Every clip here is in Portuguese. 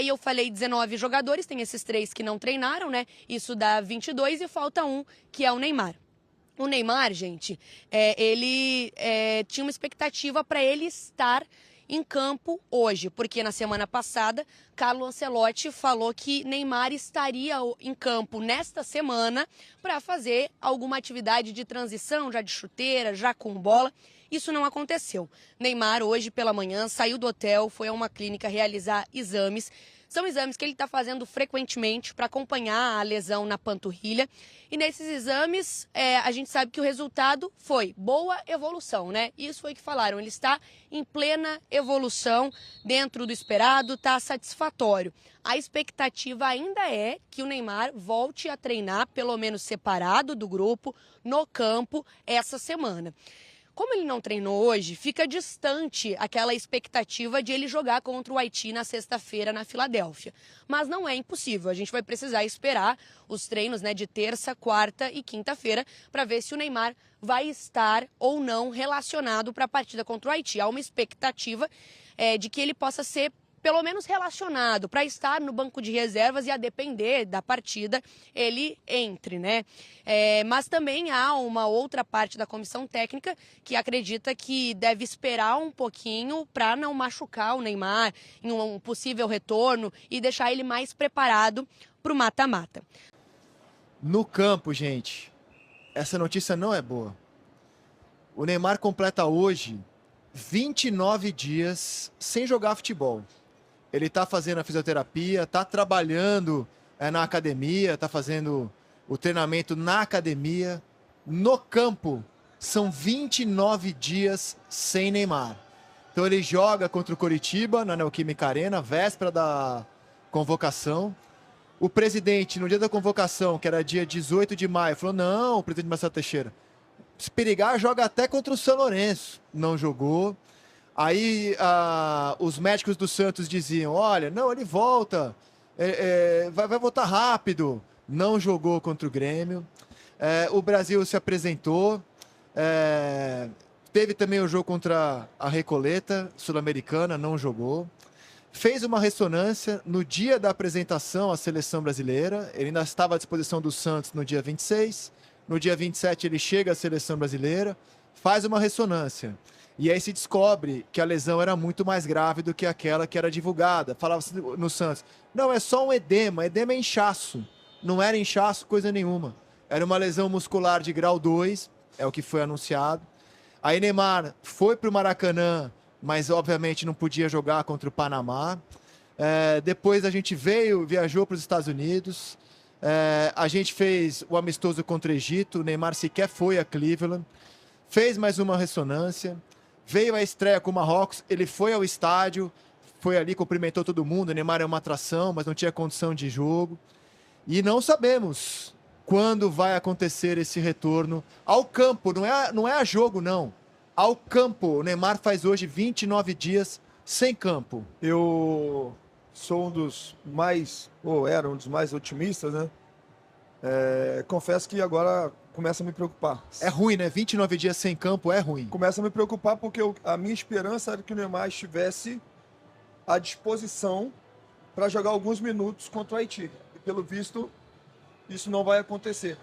aí eu falei 19 jogadores, tem esses 3 que não treinaram, né? Isso dá 22 e falta um, que é o Neymar. O Neymar, gente, ele tinha uma expectativa para ele estar em campo hoje, porque na semana passada, Carlo Ancelotti falou que Neymar estaria em campo nesta semana para fazer alguma atividade de transição, já de chuteira, já com bola. Isso não aconteceu. Neymar, hoje pela manhã, saiu do hotel, foi a uma clínica realizar exames. São exames que ele está fazendo frequentemente para acompanhar a lesão na panturrilha. E nesses exames, a gente sabe que o resultado foi boa evolução, né? Isso foi o que falaram. Ele está em plena evolução, dentro do esperado, está satisfatório. A expectativa ainda é que o Neymar volte a treinar, pelo menos separado do grupo, no campo, essa semana. Como ele não treinou hoje, fica distante aquela expectativa de ele jogar contra o Haiti na sexta-feira na Filadélfia. Mas não é impossível, a gente vai precisar esperar os treinos, né, de terça, quarta e quinta-feira para ver se o Neymar vai estar ou não relacionado para a partida contra o Haiti. Há uma expectativa de que ele possa ser pelo menos relacionado, para estar no banco de reservas e, a depender da partida, ele entre, né? Mas também há uma outra parte da comissão técnica que acredita que deve esperar um pouquinho para não machucar o Neymar em um possível retorno e deixar ele mais preparado para o mata-mata. No campo, gente, essa notícia não é boa. O Neymar completa hoje 29 dias sem jogar futebol. Ele está fazendo a fisioterapia, está trabalhando na academia, está fazendo o treinamento na academia. No campo, são 29 dias sem Neymar. Então ele joga contra o Coritiba, na Neoquímica Arena, véspera da convocação. O presidente, no dia da convocação, que era dia 18 de maio, falou, não, o presidente Marcelo Teixeira, se perigar, joga até contra o São Lourenço. Não jogou. Aí os médicos do Santos diziam, olha, não, ele volta, vai voltar rápido. Não jogou contra o Grêmio. O Brasil se apresentou. Teve também o jogo contra a Recoleta Sul-Americana, não jogou. Fez uma ressonância no dia da apresentação à seleção brasileira. Ele ainda estava à disposição do Santos no dia 26. No dia 27 ele chega à seleção brasileira, faz uma ressonância. E aí se descobre que a lesão era muito mais grave do que aquela que era divulgada. Falava no Santos, não, é só um edema. Edema é inchaço. Não era inchaço coisa nenhuma. Era uma lesão muscular de grau 2, é o que foi anunciado. Aí Neymar foi para o Maracanã, mas obviamente não podia jogar contra o Panamá. Depois a gente viajou para os Estados Unidos. A gente fez o amistoso contra o Egito. O Neymar sequer foi a Cleveland. Fez mais uma ressonância. Veio a estreia com o Marrocos, ele foi ao estádio, foi ali, cumprimentou todo mundo. O Neymar é uma atração, mas não tinha condição de jogo. E não sabemos quando vai acontecer esse retorno ao campo. Não é a jogo, não. Ao campo. O Neymar faz hoje 29 dias sem campo. Eu sou era um dos mais otimistas, né? Confesso que agora começa a me preocupar. É ruim, né? 29 dias sem campo é ruim. Começa a me preocupar porque a minha esperança era que o Neymar estivesse à disposição para jogar alguns minutos contra o Haiti. E, pelo visto, isso não vai acontecer.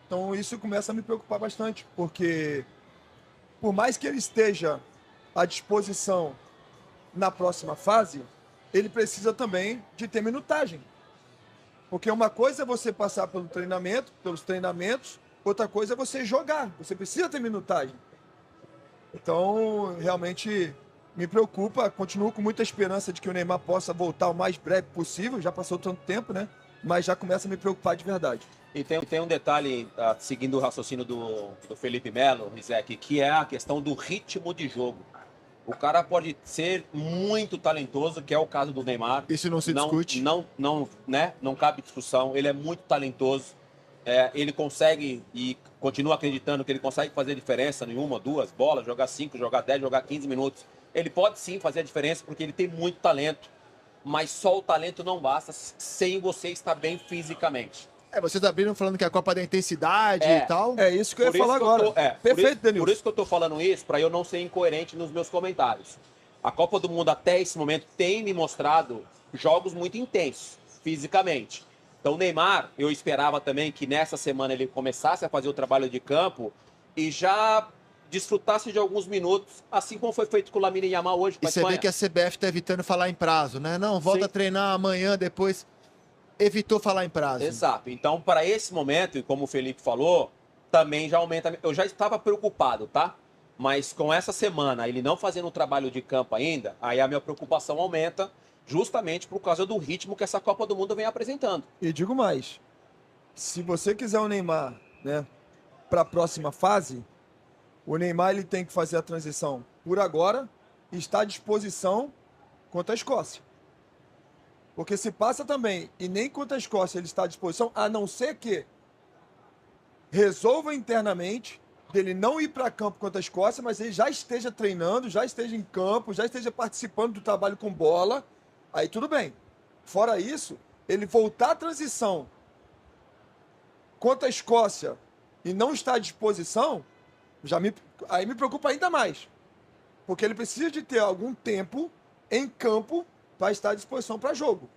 Então, isso começa a me preocupar bastante, porque por mais que ele esteja à disposição na próxima fase, ele precisa também de ter minutagem. Porque uma coisa é você passar pelos treinamentos, outra coisa é você jogar. Você precisa ter minutagem. Então, realmente me preocupa. Continuo com muita esperança de que o Neymar possa voltar o mais breve possível. Já passou tanto tempo, né? Mas já começa a me preocupar de verdade. E tem um detalhe, seguindo o raciocínio do Felipe Melo, Rizek, que é a questão do ritmo de jogo. O cara pode ser muito talentoso, que é o caso do Neymar. Isso não se discute. Não cabe discussão. Ele é muito talentoso. Ele consegue, e continua acreditando que ele consegue fazer diferença em uma, duas bolas, jogar 5, jogar 10, jogar 15 minutos. Ele pode sim fazer a diferença porque ele tem muito talento, mas só o talento não basta sem você estar bem fisicamente. Vocês abriram falando que é a Copa da intensidade e tal. É isso que eu ia falar agora. Perfeito, Denilson. Por isso que eu tô falando isso, para eu não ser incoerente nos meus comentários. A Copa do Mundo até esse momento tem me mostrado jogos muito intensos, fisicamente. Então o Neymar, eu esperava também que nessa semana ele começasse a fazer o trabalho de campo e já desfrutasse de alguns minutos, assim como foi feito com o Lamine Yamal hoje com E a você Espanha. vê que a CBF está evitando falar em prazo, né? Não, volta Sim. a treinar amanhã, depois. Evitou falar em prazo. Exato. Então, para esse momento, e como o Felipe falou, também já aumenta. Eu já estava preocupado, tá? Mas com essa semana, ele não fazendo o trabalho de campo ainda, aí a minha preocupação aumenta, justamente por causa do ritmo que essa Copa do Mundo vem apresentando. E digo mais, se você quiser o Neymar, né, para a próxima fase, o Neymar ele tem que fazer a transição por agora e está à disposição contra a Escócia. Porque se passa também, e nem contra a Escócia ele está à disposição, a não ser que resolva internamente dele não ir para campo contra a Escócia, mas ele já esteja treinando, já esteja em campo, já esteja participando do trabalho com bola, aí tudo bem. Fora isso, ele voltar à transição contra a Escócia e não estar à disposição, aí me preocupa ainda mais. Porque ele precisa de ter algum tempo em campo para estar à disposição para jogo.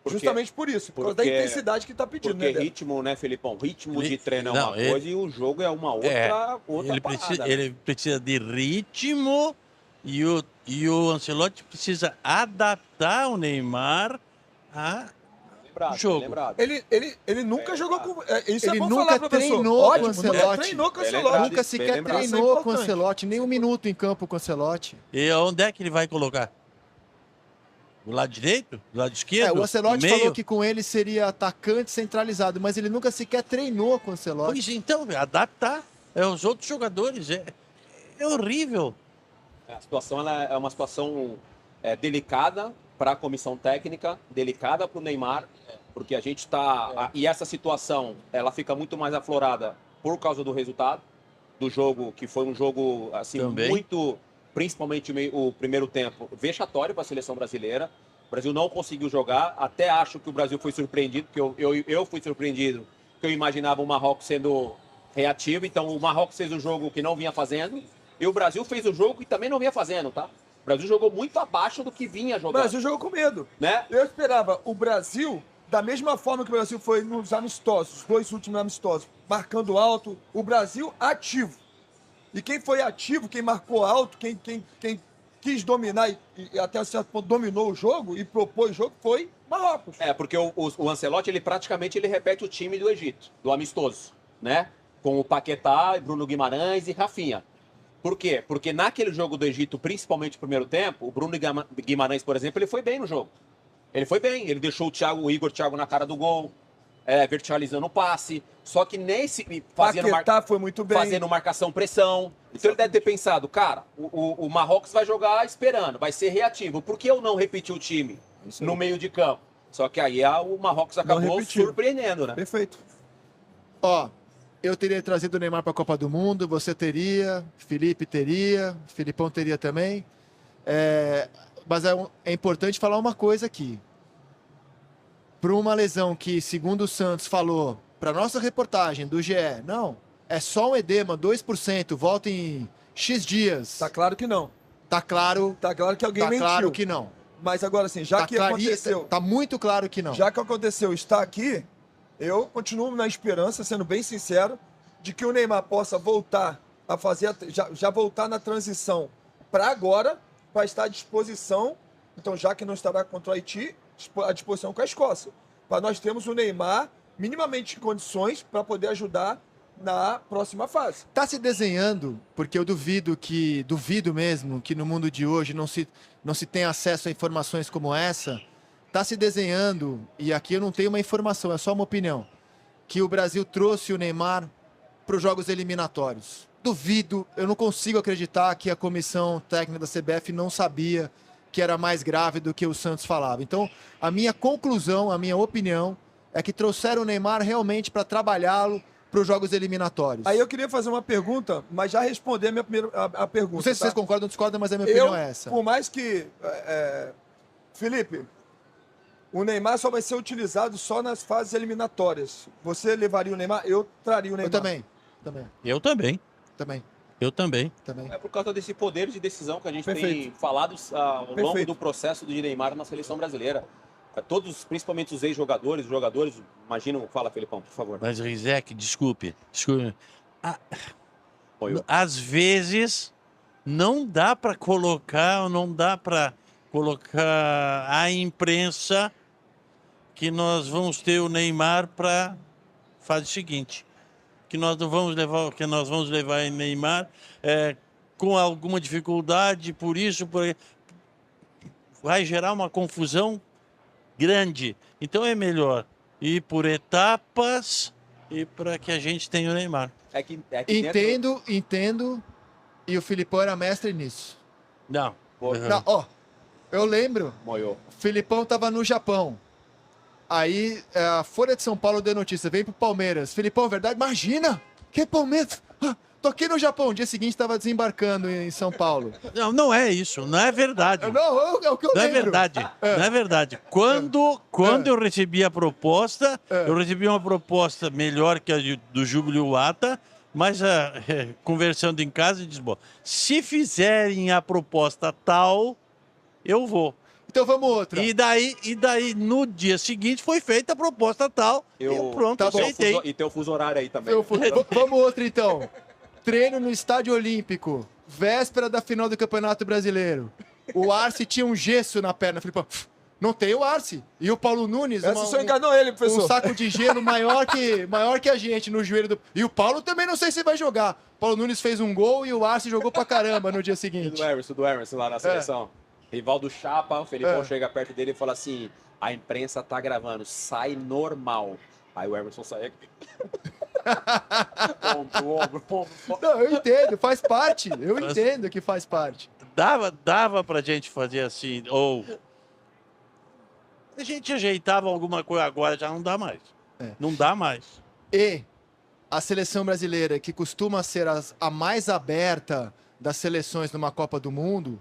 Justamente por isso, por causa da intensidade que está pedindo, Porque né, Débora? ritmo, né, Felipão? Ritmo de treino é Não, uma coisa e o jogo é uma outra, outra ele parada. precisa, né? ele precisa de ritmo e o Ancelotti precisa adaptar o Neymar a Lembrado, jogo. lembrado. Ele nunca jogou com. Isso Ele é bom nunca falar, professor. treinou Ótimo, com o nunca Ancelotti. treinou com o Bem Ancelotti. lembrado. Nunca sequer lembrado. Isso é treinou com o importante. Ancelotti, nem um minuto em campo com o Ancelotti. E onde é que ele vai colocar? Do lado direito? Do lado esquerdo? O Ancelotti No meio? falou que com ele seria atacante centralizado, mas ele nunca sequer treinou com o Ancelotti. Pois então, adaptar. É os outros jogadores. É horrível. A situação ela é uma situação delicada para a comissão técnica, delicada para o Neymar, porque a gente está... E essa situação ela fica muito mais aflorada por causa do resultado do jogo, que foi um jogo assim, Também. muito... Principalmente o primeiro tempo, vexatório para a seleção brasileira. O Brasil não conseguiu jogar. Até acho que o Brasil foi surpreendido, porque eu fui surpreendido, porque eu imaginava o Marrocos sendo reativo. Então o Marrocos fez o jogo que não vinha fazendo, e o Brasil fez o jogo que também não vinha fazendo, tá? O Brasil jogou muito abaixo do que vinha O jogando. Brasil jogou com medo. Né? Eu esperava o Brasil, da mesma forma que o Brasil foi nos amistosos, os dois últimos amistosos, marcando alto, o Brasil ativo. E quem foi ativo, quem marcou alto, quem quis dominar e até certo ponto dominou o jogo e propôs o jogo foi Marrocos. Porque o Ancelotti, ele praticamente repete o time do Egito, do amistoso, né? Com o Paquetá, Bruno Guimarães e Rafinha. Por quê? Porque naquele jogo do Egito, principalmente no primeiro tempo, o Bruno Guimarães, por exemplo, ele foi bem no jogo. Ele foi bem, ele deixou o Igor Thiago na cara do gol, verticalizando o passe. Só que nesse... Paquetá foi muito bem. Fazendo marcação-pressão. Então ele deve ter pensado, cara, o Marrocos vai jogar esperando, vai ser reativo. Por que eu não repetir o time no meio de campo? Só que aí o Marrocos acabou surpreendendo, né? Perfeito. Ó, eu teria trazido o Neymar para a Copa do Mundo, você teria, Felipe teria, Filipão teria também. Mas é importante falar uma coisa aqui. Para uma lesão que, segundo o Santos falou, para nossa reportagem do GE, não, é só um edema, 2%, volta em X dias. Tá claro que não. Tá claro. Tá claro que alguém tá mentiu. Claro que não. Mas agora assim, já que aconteceu... Tá muito claro que não. Já que aconteceu, está aqui, eu continuo na esperança, sendo bem sincero, de que o Neymar possa voltar a fazer, já voltar na transição para agora, para estar à disposição, então já que não estará contra o Haiti, à disposição com a Escócia. Para nós termos o Neymar minimamente em condições para poder ajudar na próxima fase. Tá se desenhando, porque eu duvido mesmo que no mundo de hoje não se tem acesso a informações como essa. Tá se desenhando, e aqui eu não tenho uma informação, é só uma opinião, que o Brasil trouxe o Neymar para os jogos eliminatórios. Duvido, eu não consigo acreditar que a comissão técnica da CBF não sabia que era mais grave do que o Santos falava. Então, a minha conclusão, a minha opinião, é que trouxeram o Neymar realmente para trabalhá-lo para os jogos eliminatórios. Aí eu queria fazer uma pergunta, mas já responder a minha primeira a pergunta. Não sei se tá? vocês concordam ou discordam, mas a minha opinião é essa. Por mais que... Felipe, o Neymar só vai ser utilizado só nas fases eliminatórias. Você levaria o Neymar? Eu traria o Neymar. Eu também. Eu também. Também. Eu também. É por causa desse poder de decisão que a gente tem Perfeito. falado ao longo Perfeito. do processo do Neymar na seleção brasileira. todos, principalmente os ex-jogadores, os jogadores, imaginam, fala, Felipão, por favor. Mas, Rizek, desculpe. Foi eu. Às vezes não dá para colocar a imprensa que nós vamos ter o Neymar para fase seguinte, que nós vamos levar o Neymar com alguma dificuldade, por isso vai gerar uma confusão grande. Então é melhor ir por etapas e para que a gente tenha o Neymar. É que Entendo. E o Filipão era mestre nisso. Não. Não, ó, eu lembro, Moiou. o Filipão tava no Japão. Aí a Folha de São Paulo deu notícia, vem pro Palmeiras. Filipão, verdade? Imagina! Que Palmeiras? Ah, tô aqui no Japão. Dia seguinte tava desembarcando em São Paulo. Não, não é isso. Não é verdade. Não, é o que eu Não é lembro. verdade. Não é verdade. Quando eu recebi a proposta, eu recebi uma proposta melhor que a do Júlio Wata, mas conversando em casa, eu disse, bom, se fizerem a proposta tal, eu vou. Então vamos outra. E daí, no dia seguinte, foi feita a proposta tal, e eu pronto, Tá bom. aceitei. E tem o fuso horário aí também. Vamos outra então. Treino no Estádio Olímpico, véspera da final do Campeonato Brasileiro. O Arce tinha um gesso na perna. Filipão, não tem o Arce. E o Paulo Nunes, Essa só enganou ele, professor. um saco de gelo maior que a gente no joelho do... E o Paulo também não sei se vai jogar. O Paulo Nunes fez um gol e o Arce jogou pra caramba no dia seguinte. Do Emerson lá na seleção. Rival do Chapa, o Felipão chega perto dele e fala assim, a imprensa tá gravando, sai normal. Aí o Emerson sai aqui. Ombro. Não, eu entendo, faz parte. Eu entendo que faz parte. Dava pra gente fazer assim, ou... A gente ajeitava alguma coisa, agora já não dá mais. Não dá mais. E a seleção brasileira, que costuma ser a mais aberta das seleções numa Copa do Mundo,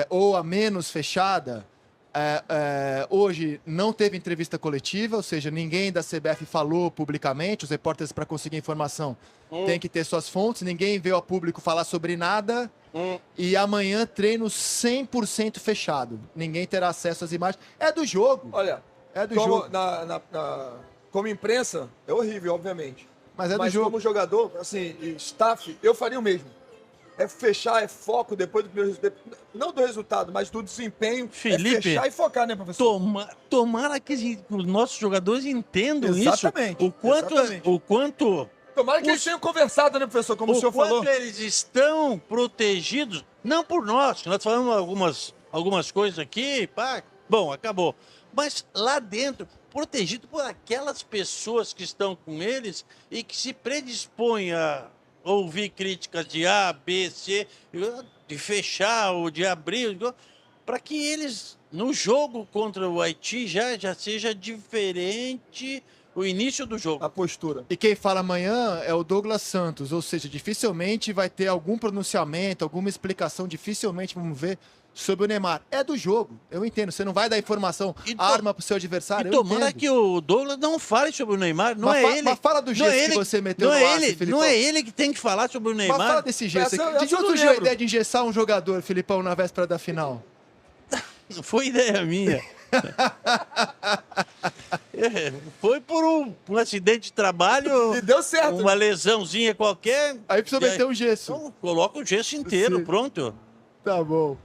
ou a menos fechada, hoje não teve entrevista coletiva, ou seja, ninguém da CBF falou publicamente, os repórteres, para conseguir informação, têm que ter suas fontes, ninguém veio a público falar sobre nada, e amanhã treino 100% fechado. Ninguém terá acesso às imagens. É do jogo. Olha, É do jogo. como imprensa, é horrível, obviamente. Mas é do Mas jogo. como jogador, assim, e staff, eu faria o mesmo. É fechar, é foco depois do primeiro resultado. Não do resultado, mas do desempenho. Felipe, é fechar e focar, né, professor? Tomara que os nossos jogadores entendam Exatamente, isso. O quanto Tomara que eles tenham conversado, né, professor? Como o senhor falou. eles estão protegidos, não por nós falamos algumas coisas aqui, pá, bom, acabou. Mas lá dentro, protegido por aquelas pessoas que estão com eles e que se predispõem a ouvir críticas de A, B, C, de fechar ou de abrir, para que eles, no jogo contra o Haiti, já seja diferente o início do jogo. A postura. E quem fala amanhã é o Douglas Santos, ou seja, dificilmente vai ter algum pronunciamento, alguma explicação, dificilmente vamos ver sobre o Neymar. É do jogo, eu entendo. Você não vai dar informação, arma pro seu adversário. E tomara que o Douglas não fale sobre o Neymar, não é ele. Mas fala do gesto que você meteu não no é Arce, ele, Filipão. não é ele que tem que falar sobre o Neymar. Mas fala desse gesto. Essa De eu onde não surgiu a lembro. ideia de engessar um jogador, Filipão, na véspera da final? Não foi ideia minha. Foi por um acidente de trabalho. E deu certo. Uma lesãozinha qualquer. Aí precisa meter um gesso. Então, coloca o gesso inteiro, Sim. pronto. Tá bom.